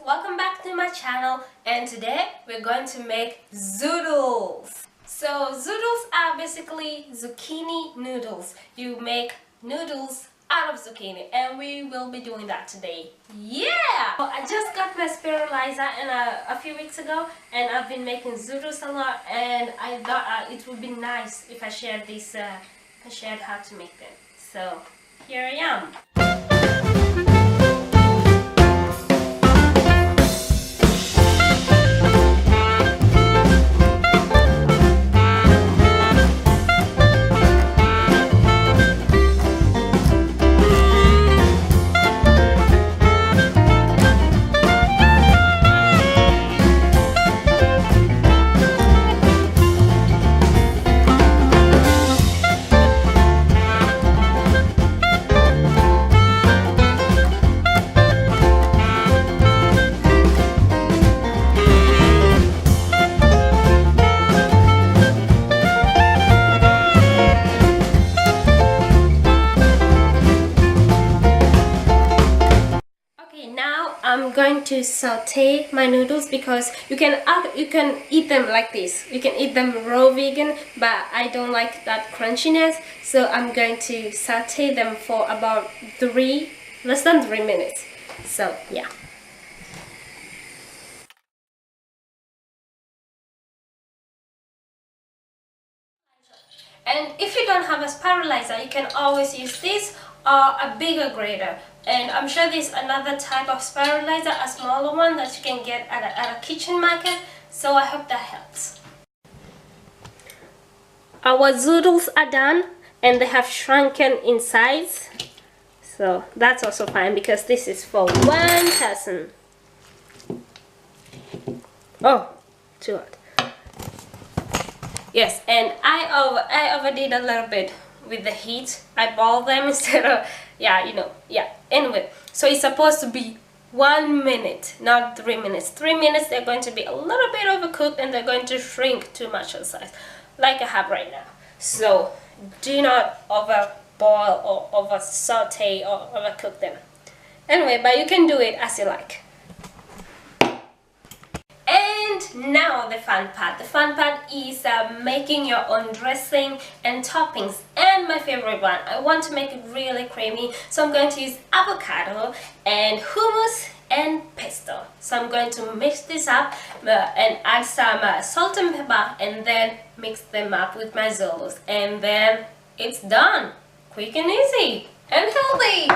welcome back to my channel, and today we're going to make zoodles. So zoodles are basically zucchini noodles. You make noodles out of zucchini, and we will be doing that today. Yeah! Well, I just got my spiralizer a few weeks ago, and I've been making zoodles a lot, and I thought it would be nice if I shared this, shared how to make them. So here I am. I'm going to saute my noodles because you can eat them like this. You can eat them raw vegan, but I don't like that crunchiness, so I'm going to saute them for about less than 3 minutes. So yeah. And if you don't have a spiralizer, you can always use this or a bigger grater. And I'm sure there's another type of spiralizer, a smaller one that you can get at a kitchen market. So I hope that helps. Our zoodles are done and they have shrunken in size. So that's also fine because this is for one person. Oh, too hot. Yes, and I overdid a little bit with the heat. I boiled them instead of, anyway, so it's supposed to be 1 minute, not 3 minutes. 3 minutes they're going to be a little bit overcooked and they're going to shrink too much in size, like I have right now. So do not over boil or over saute or overcook them. Anyway, but you can do it as you like. Now the fun part. The fun part is making your own dressing and toppings, and my favorite one, I want to make it really creamy, so I'm going to use avocado and hummus and pesto. So I'm going to mix this up and add some salt and pepper, and then mix them up with my zoodles, and then it's done. Quick and easy and healthy.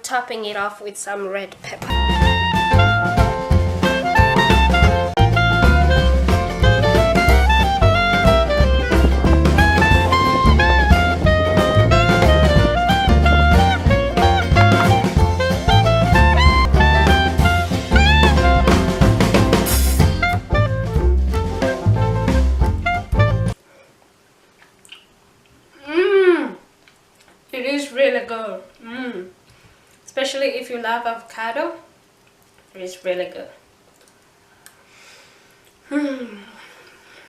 Topping it off with some red pepper. It is really good. Especially if you love avocado, it is really good.